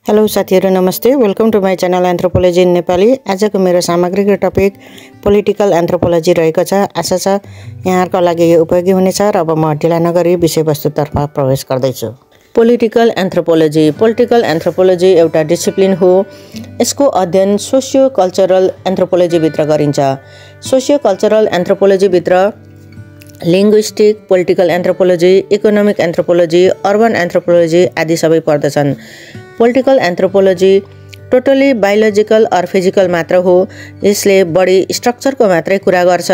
Hello साथीहरु नमस्ते welcome to my channel anthropology in Nepali. आजको मेरो सामग्रीको टपिक पोलिटिकल एन्थ्रोपोलोजी रहेको छ। आशा छ यहाँहरुको लागि यो उपयोगी हुनेछ र अब म ढिला नगरी विषयवस्तुतर्फ प्रवेश गर्दैछु। पोलिटिकल एन्थ्रोपोलोजी एउटा डिसिप्लिन हो। यसको अध्ययन सोसियो कल्चरल एन्थ्रोपोलोजी भित्र गरिन्छ। सोसियो कल्चरल एन्थ्रोपोलोजी भित्र linguistic, political anthropology, economic anthropology, urban anthropology आदि सबै पर्दछन्। Political anthropology totally biological or physical मात्र हो। यसले बढी स्ट्रक्चरको मात्रै कुरा गर्छ।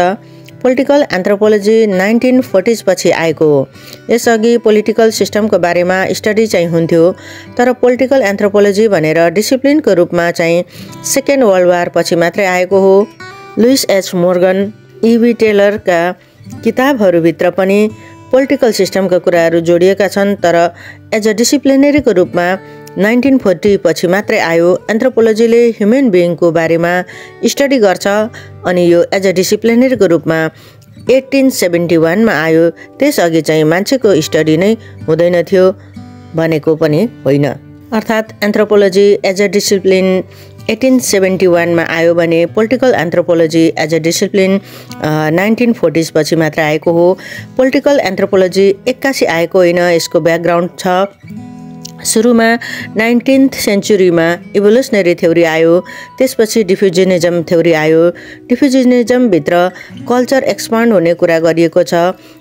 पोलिटिकल एन्थ्रोपोलोजी 1940s पछि आएको हो। यसअघि पोलिटिकल सिस्टमको बारेमा स्टडी चाहिँ हुन्थ्यो, तर पोलिटिकल एन्थ्रोपोलोजी भनेर डिसिप्लिनको रूपमा चाहिँ सेकेन्ड वर्ल्ड वार पछि मात्रै आएको हो। Lewis H Morgan, E.B. टेलरका किताबहरूभित्र पनि पोलिटिकल सिस्टमका कुराहरू जोडिएका छन्, तर एज अ डिसिप्लिनरीको रूपमा 1940 पछि मात्रै आयो। एन्थ्रोपोलोजीले ह्युमन बिइङको बारेमा स्टडी गर्छ अनि यो एज अ डिसिप्लिनरीको रूपमा 1871 मा आयो। त्यसअघि चाहिँ मान्छेको स्टडी नै हुँदैन थियो भनेको पनि होइन। अर्थात् एन्थ्रोपोलोजी एज अ डिसिप्लिन 1871 मा आयो भने political anthropology as a discipline 1940s पछि मात्र आएको हो। पोलिटिकल एन्थ्रोपोलोजी एक्कासी आएको होइन। यसको ब्याकग्राउन्ड छ। सुरुमा 19th सेन्चुरीमा इभोल्युसनरी थ्योरी आयो, त्यसपछि डिफ्युजनिजम थ्योरी आयो। डिफ्युजनिजमभित्र कल्चर एक्सपान्ड हुने कुरा गरिएको छ।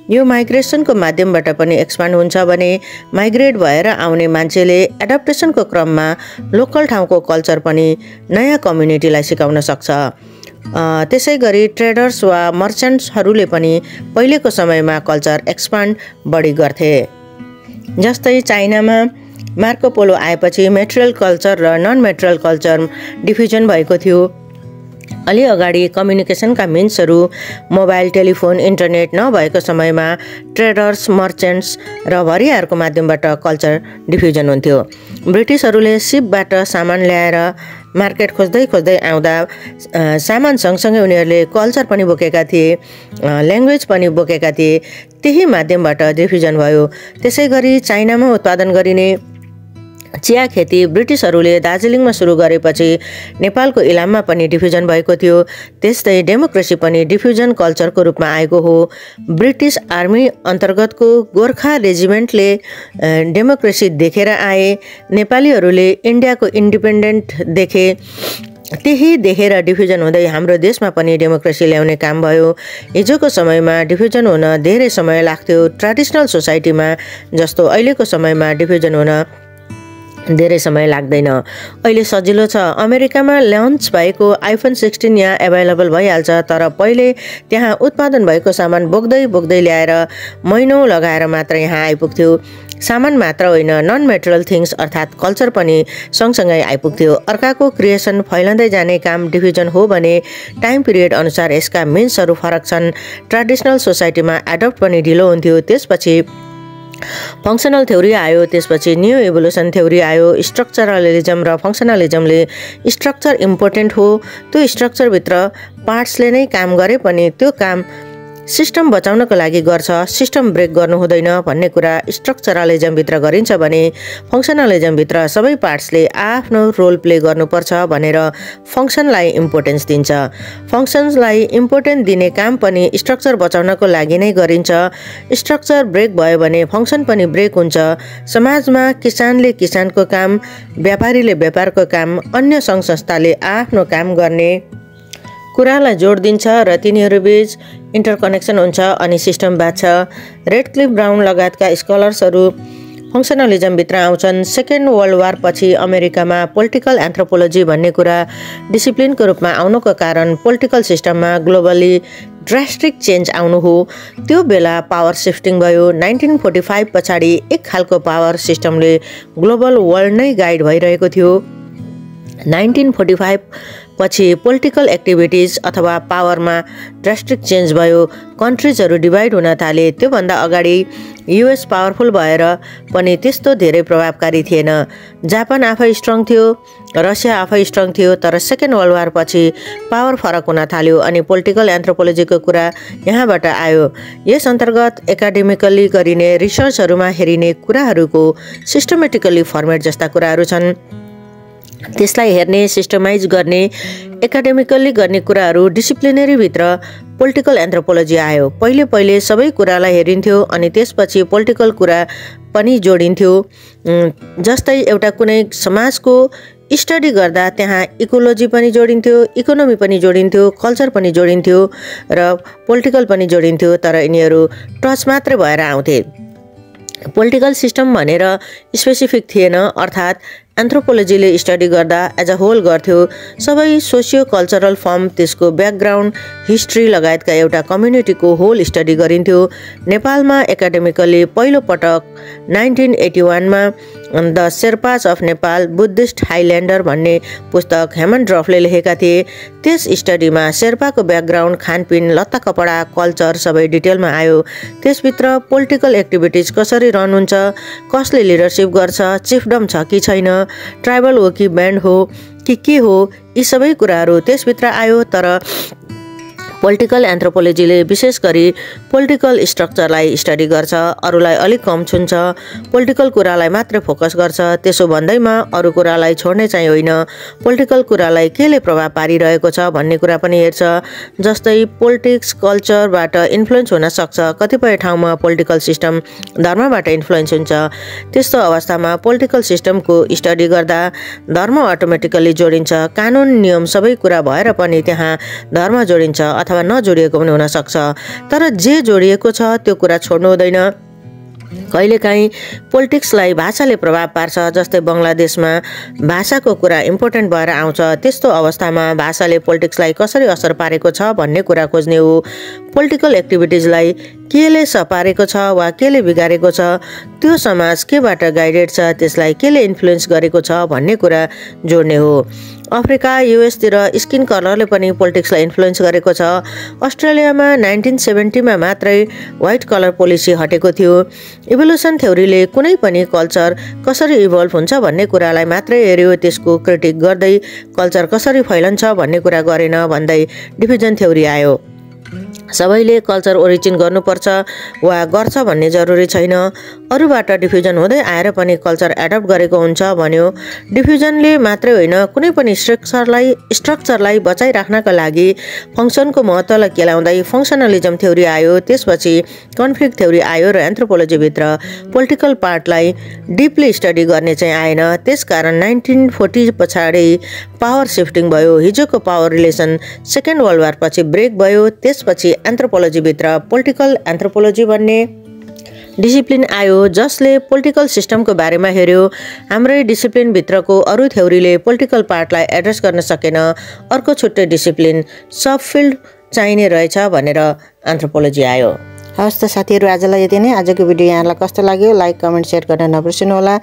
यो माइग्रेसनको माध्यमबाट पनि एक्सपान्ड हुन्छ भने माइग्रेट भएर आउने मान्छेले एडप्टेसनको क्रममा लोकल ठाउँको कल्चर पनि नयाँ कम्युनिटीलाई सिकाउन सक्छ। त्यसै गरी ट्रेडर्स वा मर्चेन्ट्सहरूले पनि पहिलेको समयमा कल्चर एक्सपान्ड बढी गर्थे। जस्तै चाइनामा मार्को पोलो आएपछि मेटेरियल कल्चर र नन मेटेरियल कल्चर डिफ्युजन भएको थियो। अलि अगाडि कम्युनिकेसनका मिन्सहरू मोबाइल, टेलिफोन, इन्टरनेट नभएको समयमा ट्रेडर्स, मर्चेन्ट्स र भरियाहरूको माध्यमबाट कल्चर डिफ्युजन हुन्थ्यो। ब्रिटिसहरूले सिपबाट सामान ल्याएर मार्केट खोज्दै आउँदा सामान सँगसँगै उनीहरूले कल्चर पनि बोकेका थिए, ल्याङ्ग्वेज पनि बोकेका थिए। त्यही माध्यमबाट डिफ्युजन भयो। त्यसै गरी चाइनामा उत्पादन गरिने चिया खेती ब्रिटिसहरूले दार्जिलिङमा सुरु गरेपछि नेपालको इलाममा पनि डिफ्युजन भएको थियो। त्यस्तै डेमोक्रेसी पनि डिफ्युजन कल्चरको रूपमा आएको हो। ब्रिटिस आर्मी अन्तर्गतको गोर्खा रेजिमेन्टले डेमोक्रेसी देखेर आए, नेपालीहरूले इन्डियाको इन्डिपेन्डेन्ट देखे। त्यही देखेर डिफ्युजन हुँदै हाम्रो देशमा पनि डेमोक्रेसी ल्याउने काम भयो। हिजोको समयमा डिफ्युजन हुन धेरै समय लाग्थ्यो। ट्रेडिसनल सोसाइटीमा जस्तो अहिलेको समयमा डिफ्युजन हुन धेरै समय लाग्दैन। अहिले सजिलो छ। अमेरिकामा लन्च भएको iPhone 16 यहाँ एभाइलेबल भइहाल्छ, तर पहिले त्यहाँ उत्पादन भएको सामान बोक्दै ल्याएर महिनौँ लगाएर मात्र यहाँ आइपुग्थ्यो। सामान मात्र होइन, नन मेटेरियल थिङ्स अर्थात् कल्चर पनि सँगसँगै आइपुग्थ्यो। अर्काको क्रिएसन फैलाउँदै जाने काम डिफ्युजन हो भने टाइम पिरियड अनुसार यसका मिन्सहरू फरक छन्। ट्रेडिसनल सोसाइटीमा एडप्ट पनि ढिलो हुन्थ्यो। त्यसपछि फङ्सनल थ्योरी आयो, त्यसपछि न्यू इभोल्युसन थ्योरी आयो। स्ट्रक्चरलिजम र फङ्सनलिजमले स्ट्रक्चर इम्पोर्टेन्ट हो, त्यो स्ट्रक्चरभित्र पार्ट्सले नै काम गरे पनि त्यो काम सिस्टम बचाउनको लागि गर्छ, सिस्टम ब्रेक गर्नु हुँदैन भन्ने कुरा स्ट्रक्चरलिजमभित्र गरिन्छ भने फङ्सनलिजमभित्र सबै पार्ट्सले आफ्नो रोल प्ले गर्नुपर्छ भनेर फङ्सनलाई इम्पोर्टेन्स दिन्छ। फङ्सन्सलाई इम्पोर्टेन्स दिने काम पनि स्ट्रक्चर बचाउनको लागि नै गरिन्छ। स्ट्रक्चर ब्रेक भयो भने फङ्सन पनि ब्रेक हुन्छ। समाजमा किसानले किसानको काम, व्यापारीले व्यापारको काम, अन्य सङ्घ संस्थाले आफ्नो काम गर्ने कुरालाई जोड दिन्छ र तिनीहरूबीच इन्टरकनेक्सन हुन्छ अनि सिस्टम बाँच्छ। रेडक्लिफ ब्राउन लगायतका स्कलर्सहरू फङ्सनलिजमभित्र आउँछन्। सेकेन्ड वर्ल्ड वार पछि अमेरिकामा पोलिटिकल एन्थ्रोपोलोजी भन्ने कुरा डिसिप्लिनको रूपमा आउनुको कारण पोलिटिकल सिस्टममा ग्लोबली ड्रास्टिक चेन्ज आउनु हो। त्यो बेला पावर सिफ्टिङ भयो। 1945 पछाडि एक खालको पावर सिस्टमले ग्लोबल वर्ल्ड नै गाइड भइरहेको थियो। 1945 पछि पोलिटिकल एक्टिभिटिज अथवा पावरमा ड्रास्टिक चेन्ज भयो। कन्ट्रिजहरू डिभाइड हुन थाले। त्योभन्दा अगाडि US पावरफुल भएर पनि त्यस्तो धेरै प्रभावकारी थिएन। जापान आफै स्ट्रङ थियो, रसिया आफै स्ट्रङ थियो, तर सेकेन्ड वर्ल्ड वार पछि पावर फरक हुन थाल्यो अनि पोलिटिकल एन्थ्रोपोलोजीको कुरा यहाँबाट आयो। यस अन्तर्गत एकाडेमिकली गरिने रिसर्चहरूमा हेरिने कुराहरूको सिस्टमेटिकली फर्मेट जस्ता कुराहरू छन्। त्यसलाई हेर्ने, सिस्टमाइज गर्ने, एकाडेमिकल्ली गर्ने कुराहरू डिसिप्लिनरी भित्र पोलिटिकल एन्थ्रोपोलोजी आयो। पहिले सबै कुरालाई हेरिन्थ्यो अनि त्यसपछि पोलिटिकल कुरा पनि जोडिन्थ्यो। जस्तै एउटा कुनै समाजको स्टडी गर्दा त्यहाँ इकोलोजी पनि जोडिन्थ्यो, इकोनोमी पनि जोडिन्थ्यो, कल्चर पनि जोडिन्थ्यो र पोलिटिकल पनि जोडिन्थ्यो, तर यिनीहरू टच मात्रै भएर आउँथे। पोलिटिकल सिस्टम भनेर स्पेसिफिक थिएन, अर्थात् एन्थ्रोपोलोजीले स्टडी गर्दा एज अ होल गर्थ्यो। सबै सोसियो कल्चरल फर्म, त्यसको ब्याकग्राउन्ड, हिस्ट्री लगायतका एउटा कम्युनिटीको होल स्टडी गरिन्थ्यो। नेपालमा एकाडेमिकली पहिलोपटक 1981मा द शेर्पाज अफ नेपाल बुद्धिस्ट हाइल्यान्डर भन्ने पुस्तक हेमन्ड्रफले लेखेका थिए। त्यस स्टडीमा शेर्पाको ब्याकग्राउन्ड, खानपिन, लत्ता कपडा, कल्चर सबै डिटेलमा आयो। त्यसभित्र पोलिटिकल एक्टिभिटिज कसरी रन हुन्छ, कसले लिडरसिप गर्छ, चिफडम छ कि छैन, ट्राइबल हो कि ब्यान्ड हो कि के हो, यी सबै कुराहरू त्यसभित्र आयो। तर पोलिटिकल एन्थ्रोपोलोजीले विशेष गरी पोलिटिकल स्ट्रक्चरलाई स्टडी गर्छ, अरूलाई अलिक कम छुन्छ, पोलिटिकल कुरालाई मात्र फोकस गर्छ। त्यसो भन्दैमा अरू कुरालाई छोड्ने चाहिँ होइन, पोलिटिकल कुरालाई केले प्रभाव पारिरहेको छ भन्ने कुरा पनि हेर्छ। जस्तै पोलिटिक्स कल्चरबाट इन्फ्लुएन्स हुन सक्छ, कतिपय ठाउँमा पोलिटिकल सिस्टम धर्मबाट इन्फ्लुएन्स हुन्छ। त्यस्तो अवस्थामा पोलिटिकल सिस्टमको स्टडी गर्दा धर्म अटोमेटिकली जोडिन्छ। कानुन नियम सबै कुरा भएर पनि त्यहाँ धर्म जोडिन्छ अथवा नजोडिएको पनि हुन सक्छ, तर जे जोडिएको छ त्यो कुरा छोड्नु हुँदैन। कहिलेकाहीँ पोलिटिक्सलाई भाषाले प्रभाव पार्छ, जस्तै बङ्गलादेशमा भाषाको कुरा इम्पोर्टेन्ट भएर आउँछ। त्यस्तो अवस्थामा भाषाले पोलिटिक्सलाई कसरी असर पारेको छ भन्ने कुरा खोज्ने हो। पोलिटिकल एक्टिभिटिजलाई केले सपारेको छ वा केले बिगारेको छ, त्यो समाज केबाट गाइडेड छ, त्यसलाई केले इन्फ्लुएन्स गरेको छ भन्ने कुरा जोड्ने हो। अफ्रिका, युएसतिर स्किन कलरले पनि पोलिटिक्सलाई इन्फ्लुएन्स गरेको छ। अस्ट्रेलियामा 1970मा मात्रै व्हाइट कलर पोलिसी हटेको थियो। इभोल्युसन थ्योरीले कुनै पनि कल्चर कसरी इभल्भ हुन्छ भन्ने कुरालाई मात्रै हेऱ्यो, त्यसको क्रिटिक गर्दै कल्चर कसरी फैलन्छ भन्ने कुरा गरेन भन्दै डिभिजन थ्योरी आयो। सबैले कल्चर ओरिजिन गर्नुपर्छ वा गर्छ भन्ने जरुरी छैन, अरूबाट डिफ्युजन हुँदै आएर पनि कल्चर एडप्ट गरेको हुन्छ भन्यो। डिफ्युजनले मात्रै होइन, कुनै पनि स्ट्रक्चरलाई बचाइराख्नका लागि फङ्सनको महत्त्वलाई केलाउँदै फङ्सनलिजम थ्योरी आयो। त्यसपछि कन्फ्लिक्ट थ्योरी आयो र एन्थ्रोपोलोजीभित्र पोलिटिकल पार्टलाई डिपली स्टडी गर्ने चाहिँ आएन। त्यसकारण 1940 पछाडि पावर सिफ्टिङ भयो। हिजोको power relation second world war पछि ब्रेक भयो। त्यसपछि एन्थ्रोपोलोजीभित्र पोलिटिकल एन्थ्रोपोलोजी भन्ने डिसिप्लिन आयो, जसले पोलिटिकल सिस्टमको बारेमा हेऱ्यो। हाम्रै डिसिप्लिनभित्रको अरू थ्योरीले पोलिटिकल पार्टलाई एड्रेस गर्न सकेन। अर्को छुट्टै डिसिप्लिन सब फिल्ड चाहिने रहेछ भनेर एन्थ्रोपोलोजी आयो। हवस् त साथीहरू, आजलाई यति नै। आजको भिडियो यहाँलाई कस्तो लाग्यो लाइक, कमेन्ट, सेयर गर्न नबिर्सिनुहोला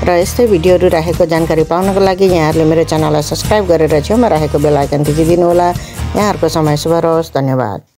र यस्तै भिडियोहरू राखेको जानकारी पाउनको लागि यहाँहरूले मेरो च्यानललाई सब्सक्राइब गरेर छेउमा राखेको बेल आइकन थिचिदिनुहोला। यहाँहरूको समय शुभ रहोस्। धन्यवाद।